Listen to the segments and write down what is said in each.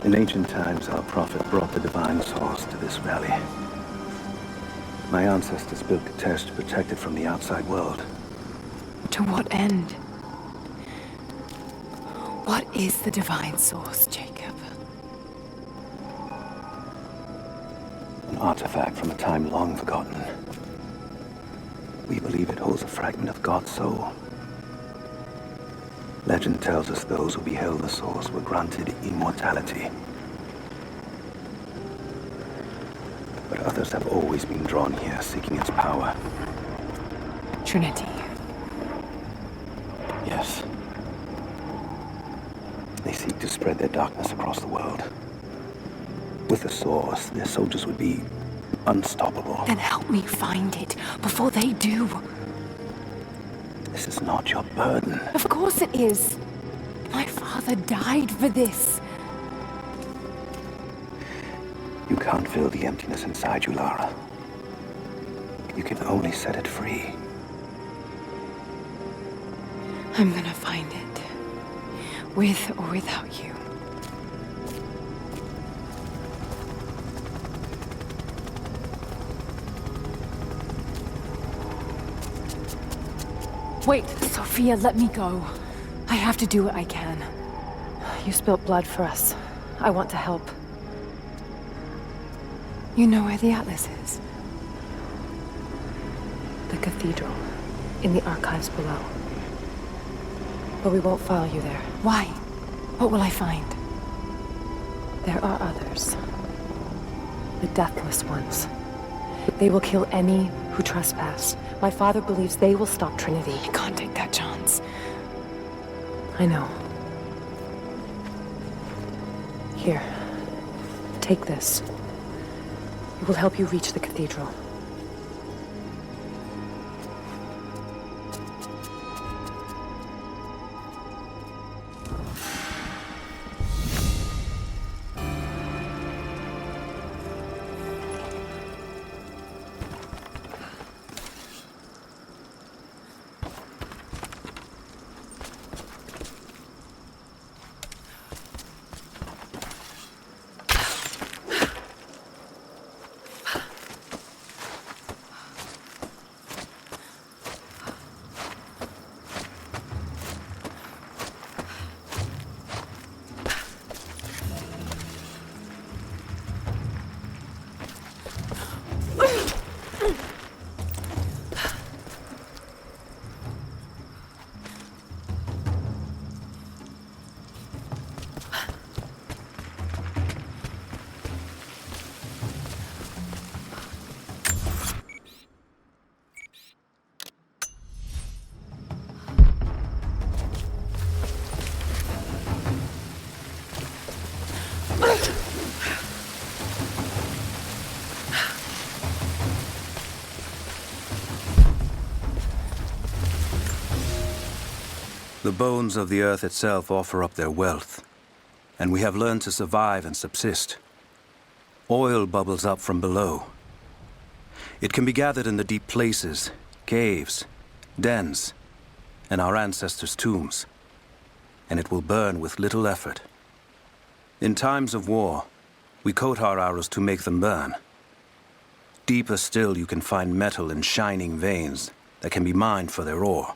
In ancient times, our prophet brought the divine source to this valley. My ancestors built Katesh to protect it from the outside world. To what end? What is the divine source, Jacob? An artifact from a time long forgotten. We believe it holds a fragment of God's soul. Legend tells us those who beheld the source were granted immortality. But others have always been drawn here, seeking its power. Trinity. Yes. They seek to spread their darkness across the world. With the source, their soldiers would be unstoppable. Then help me find it before they do. This is not your burden. Of course it is. My father died for this. You can't fill the emptiness inside you, Lara. You can only set it free. I'm gonna find it. With or without you. Wait, Sophia, let me go. I have to do what I can. You spilt blood for us. I want to help. You know where the Atlas is? The cathedral, in the archives below. But we won't follow you there. Why? What will I find? There are others. The deathless ones. They will kill any who trespass. My father believes they will stop Trinity. I can't take that chance. I know. Here. Take this. It will help you reach the cathedral. The bones of the earth itself offer up their wealth, and we have learned to survive and subsist. Oil bubbles up from below. It can be gathered in the deep places, caves, dens, and our ancestors' tombs, and it will burn with little effort. In times of war, we coat our arrows to make them burn. Deeper still, you can find metal in shining veins that can be mined for their ore.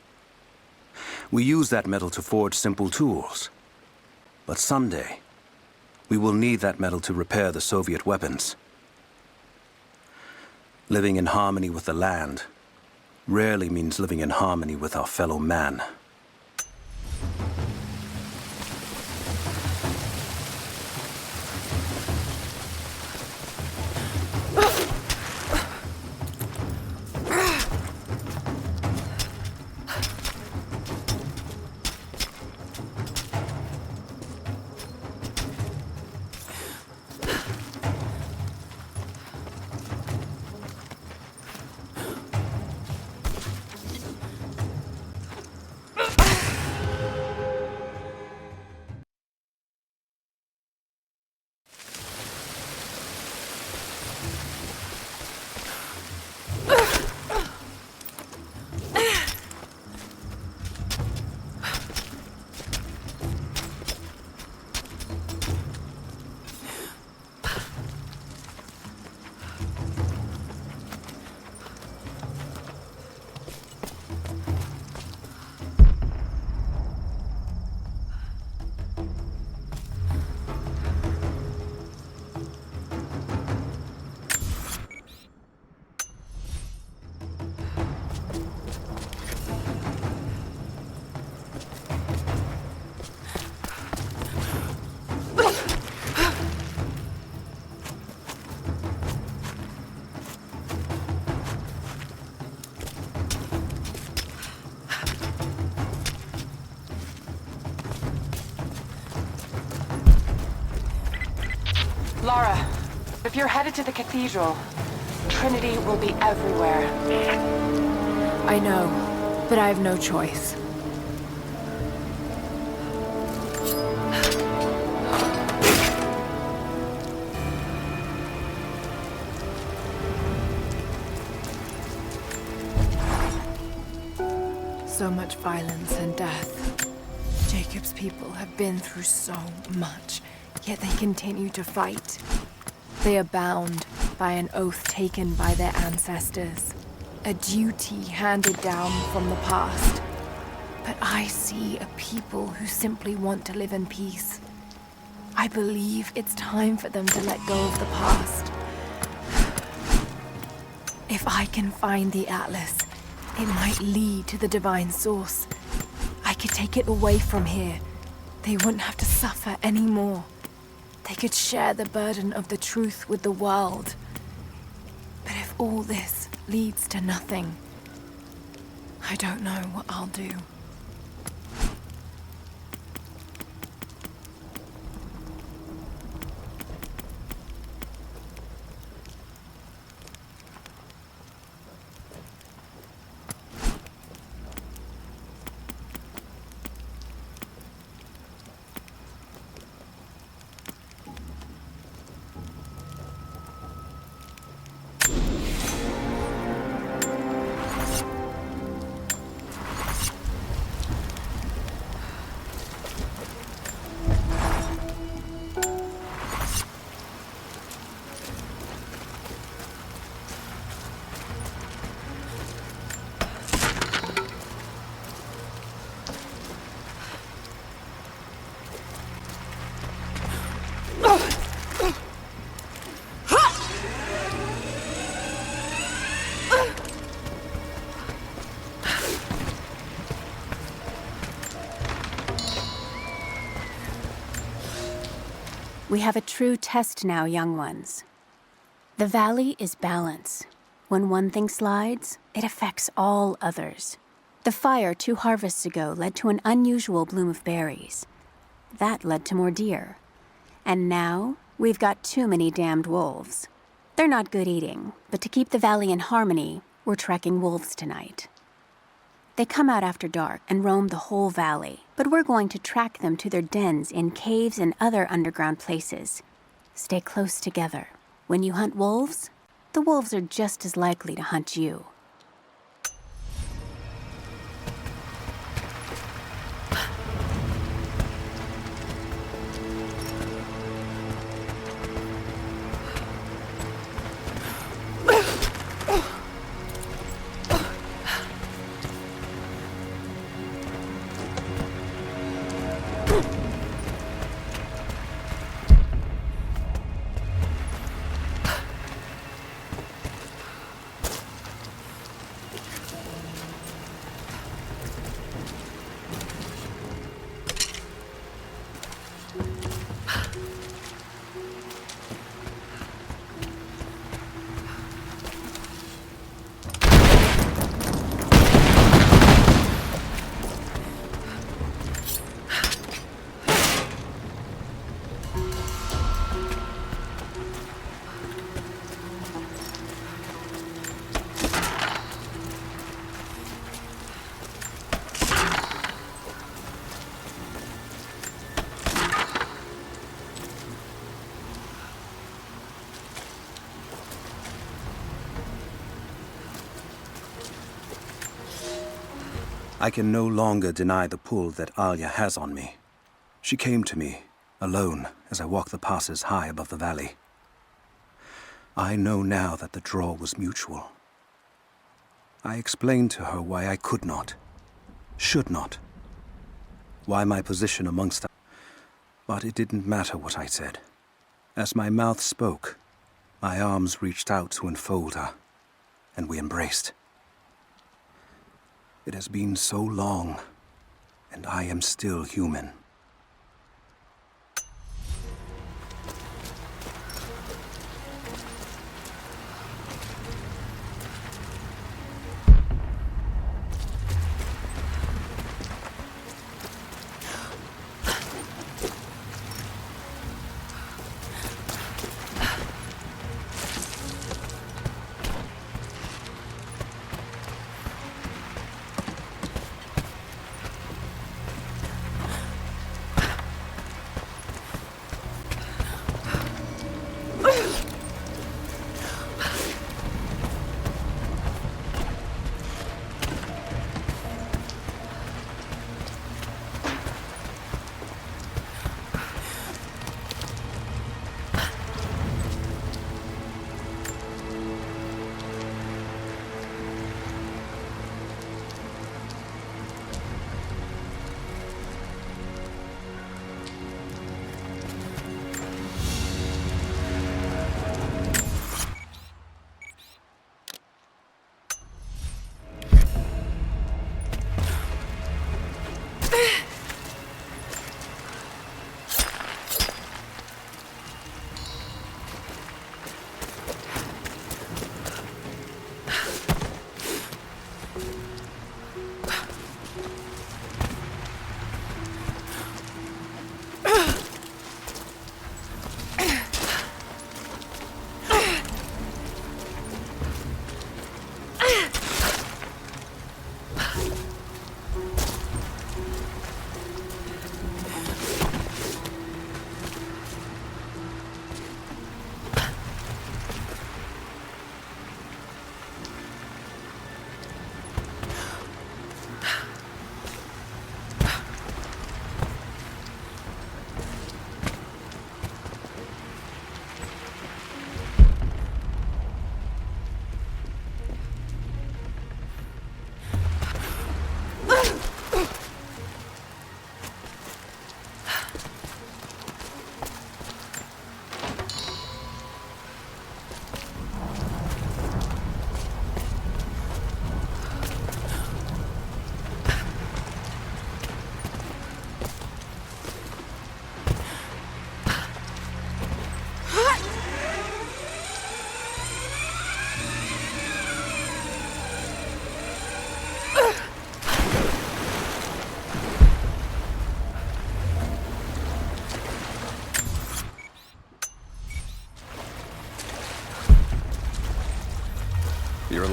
We use that metal to forge simple tools. But someday, we will need that metal to repair the Soviet weapons. Living in harmony with the land rarely means living in harmony with our fellow man. Lara, if you're headed to the cathedral, Trinity will be everywhere. I know, but I have no choice. So much violence and death. Jacob's people have been through so much, yet they continue to fight. They are bound by an oath taken by their ancestors, a duty handed down from the past. But I see a people who simply want to live in peace. I believe it's time for them to let go of the past. If I can find the Atlas, it might lead to the divine source. I could take it away from here. They wouldn't have to suffer anymore. They could share the burden of the truth with the world. But if all this leads to nothing, I don't know what I'll do. We have a true test now, young ones. The valley is balance. When one thing slides, it affects all others. The fire 2 harvests ago led to an unusual bloom of berries. That led to more deer. And now, we've got too many damned wolves. They're not good eating, but to keep the valley in harmony, we're tracking wolves tonight. They come out after dark and roam the whole valley, but we're going to track them to their dens in caves and other underground places. Stay close together. When you hunt wolves, the wolves are just as likely to hunt you. I can no longer deny the pull that Alia has on me. She came to me, alone, as I walked the passes high above the valley. I know now that the draw was mutual. I explained to her why I could not, should not, why my position amongst them. But it didn't matter what I said. As my mouth spoke, my arms reached out to enfold her, and we embraced. It has been so long, and I am still human.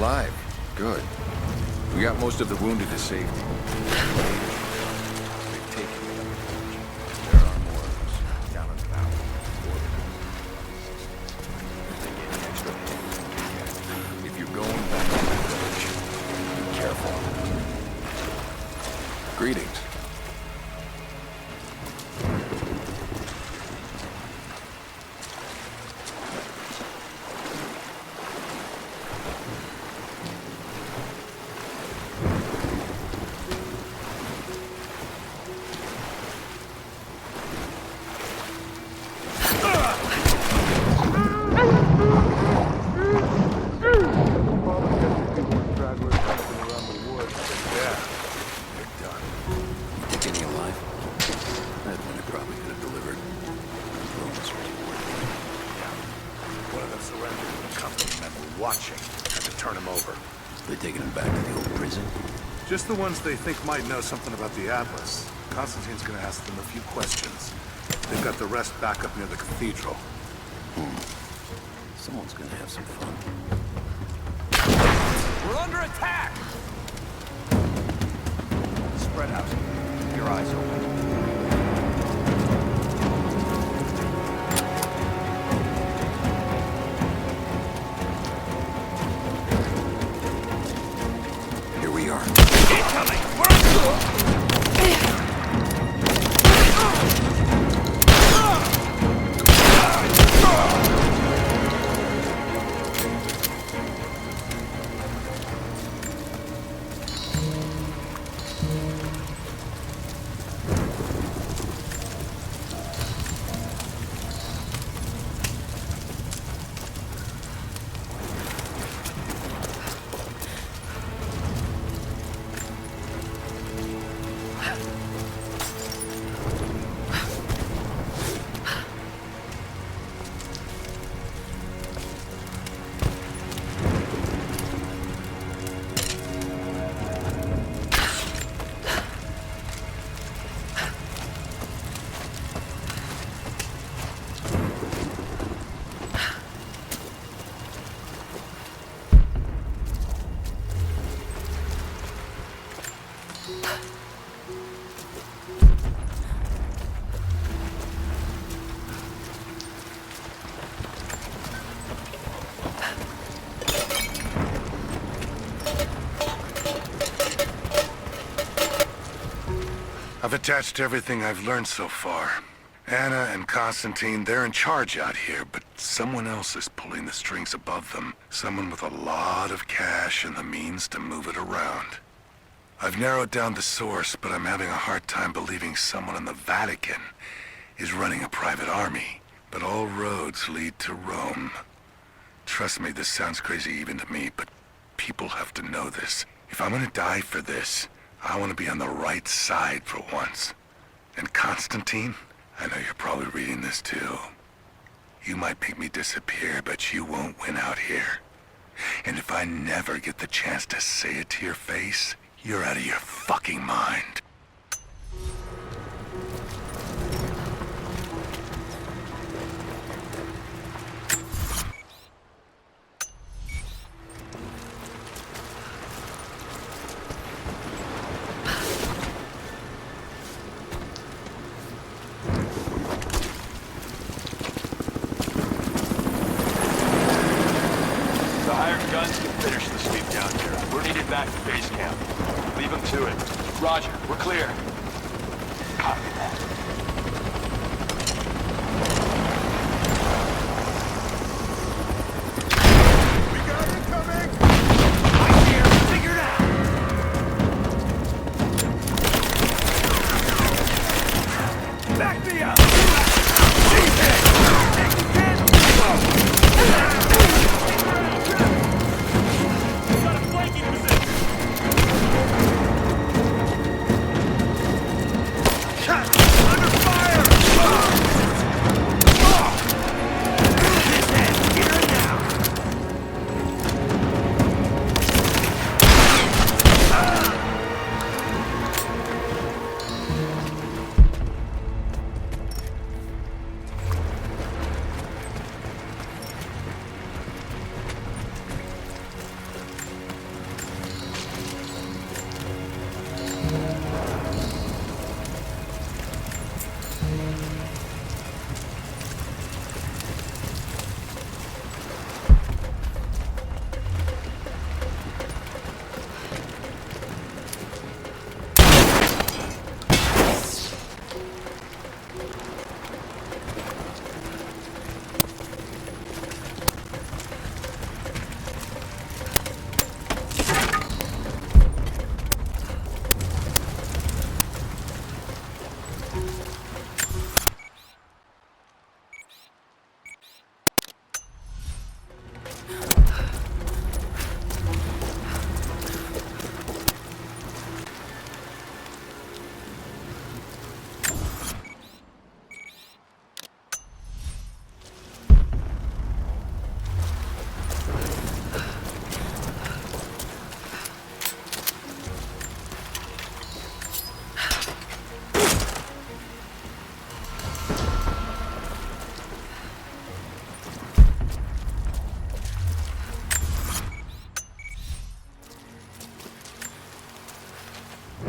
alive. Good. We got most of the wounded to safety. They've taken me. There are more of us down in the valley. They gave me extra hands. If you're going back to the village, be careful. Greetings. Watching. Had to turn him over. They taking him back to the old prison? Just the ones they think might know something about the Atlas. Constantine's gonna ask them a few questions. They've got the rest back up near the cathedral. Someone's gonna have some fun. We're under attack! Spread out. Keep your eyes open. Here we are. Incoming! I've attached everything I've learned so far. Anna and Constantine, they're in charge out here, but someone else is pulling the strings above them. Someone with a lot of cash and the means to move it around. I've narrowed down the source, but I'm having a hard time believing someone in the Vatican is running a private army. But all roads lead to Rome. Trust me, this sounds crazy even to me, but people have to know this. If I'm gonna die for this, I want to be on the right side for once. And Constantine, I know you're probably reading this too. You might make me disappear, but you won't win out here. And if I never get the chance to say it to your face, you're out of your fucking mind. Finish the sweep down here. We're needed back to base camp. Leave them to it. Roger, we're clear. Copy that. We got it coming! Right here, figured out! Back me up!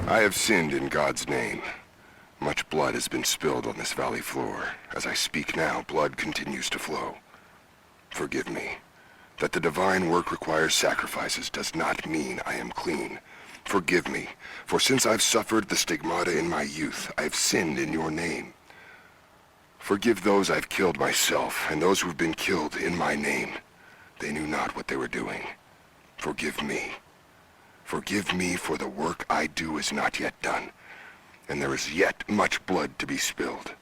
I have sinned in God's name. Much blood has been spilled on this valley floor. As I speak now, blood continues to flow. Forgive me. That the divine work requires sacrifices does not mean I am clean. Forgive me, for since I've suffered the stigmata in my youth, I have sinned in your name. Forgive those I've killed myself, and those who have been killed in my name. They knew not what they were doing. Forgive me. Forgive me, for the work I do is not yet done, and there is yet much blood to be spilled.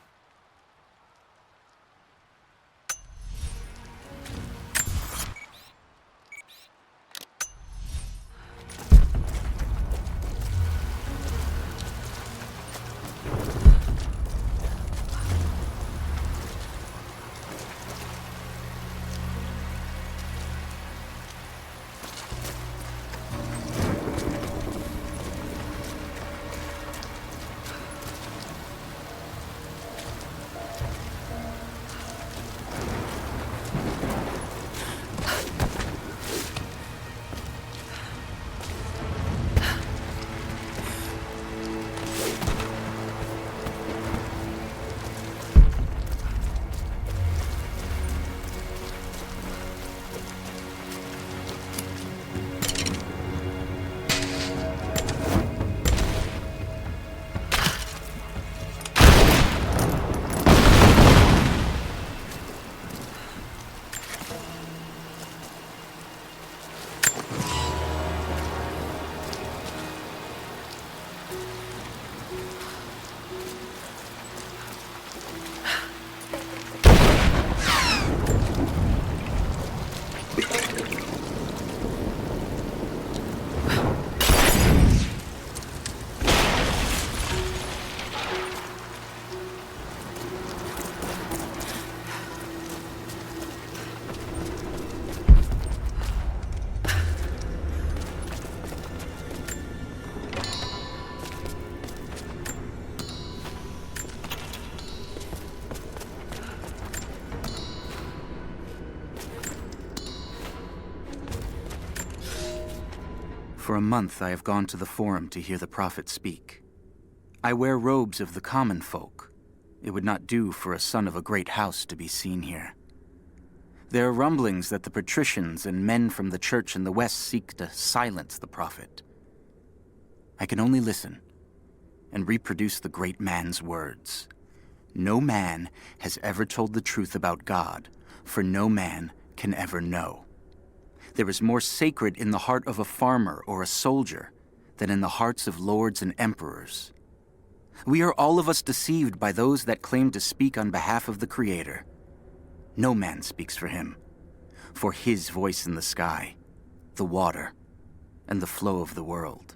For a month I have gone to the Forum to hear the prophet speak. I wear robes of the common folk. It would not do for a son of a great house to be seen here. There are rumblings that the patricians and men from the church in the west seek to silence the prophet. I can only listen and reproduce the great man's words. No man has ever told the truth about God, for no man can ever know. There is more sacred in the heart of a farmer or a soldier than in the hearts of lords and emperors. We are all of us deceived by those that claim to speak on behalf of the Creator. No man speaks for him, for his voice in the sky, the water, and the flow of the world.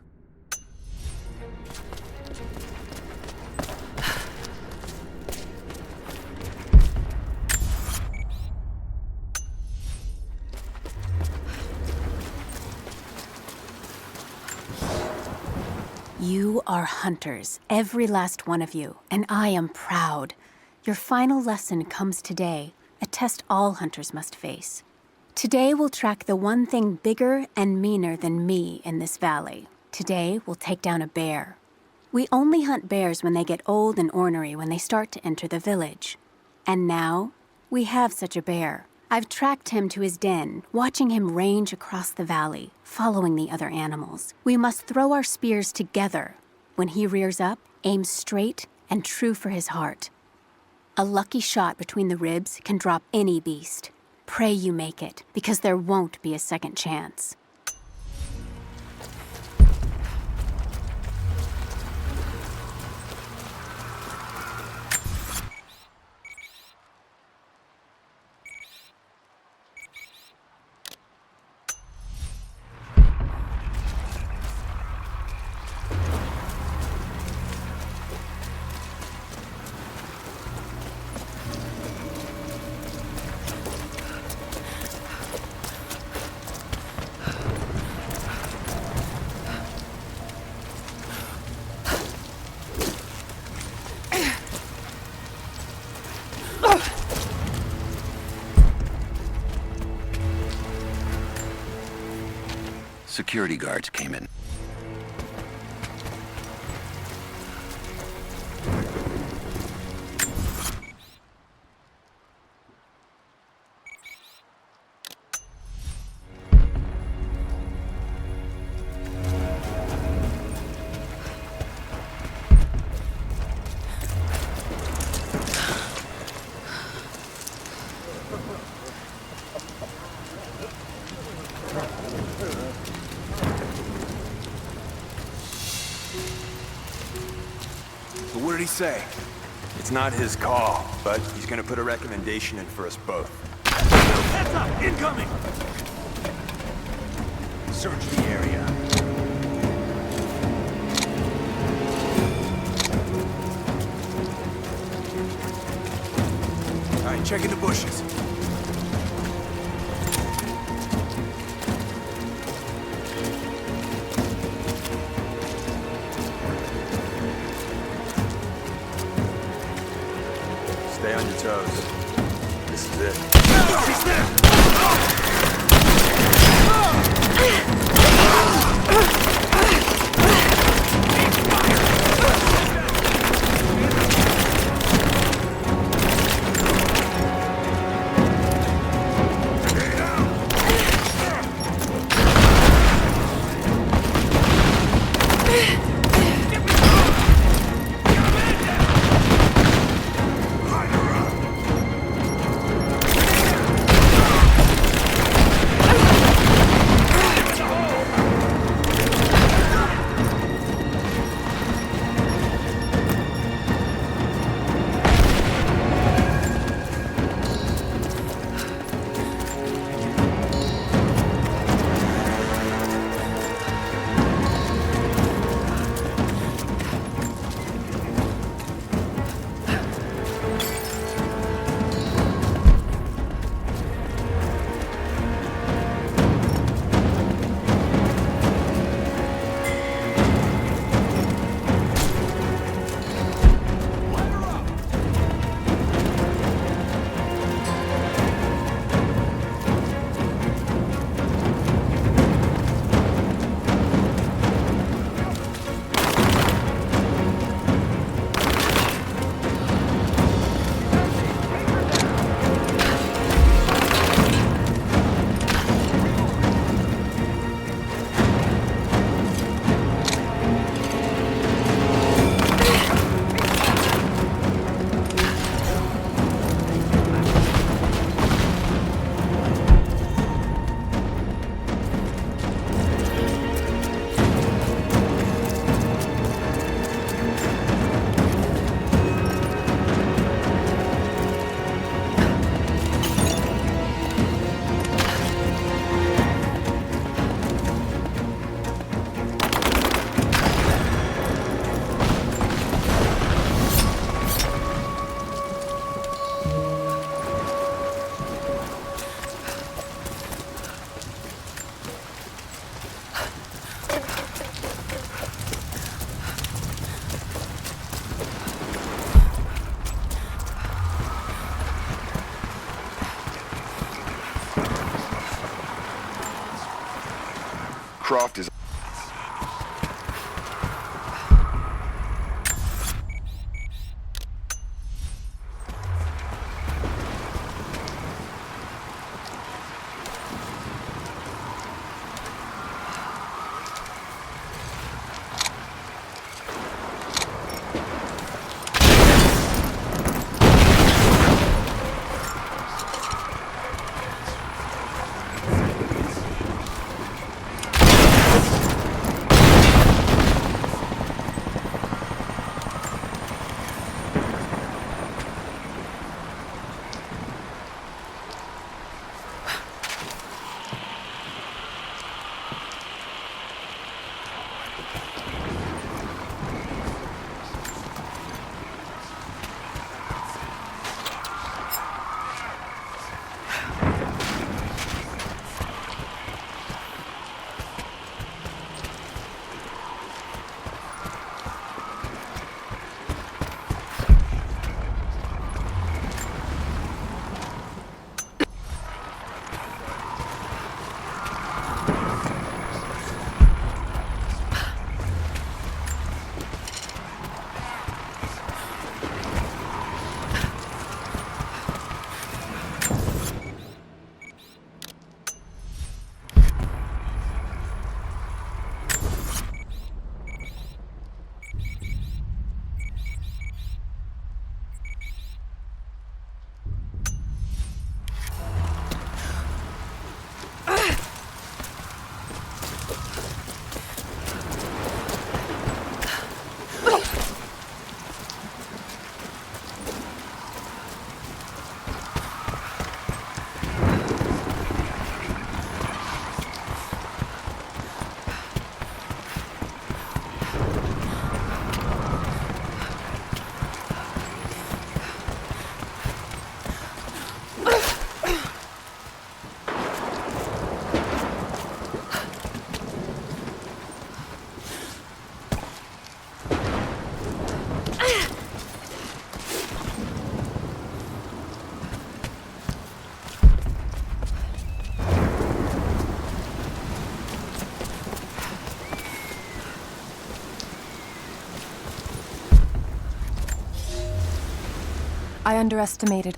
You are hunters, every last one of you, and I am proud. Your final lesson comes today, a test all hunters must face. Today we'll track the one thing bigger and meaner than me in this valley. Today we'll take down a bear. We only hunt bears when they get old and ornery when they start to enter the village. And now, we have such a bear. I've tracked him to his den, watching him range across the valley, following the other animals. We must throw our spears together. When he rears up, aim straight and true for his heart. A lucky shot between the ribs can drop any beast. Pray you make it, because there won't be a second chance. Security guards came in. But what did he say? It's not his call, but he's gonna put a recommendation in for us both. Heads up! Incoming! Search the area. All right, checking the bushes. Stay on your toes. This is it. She's there! Croft is... I underestimated.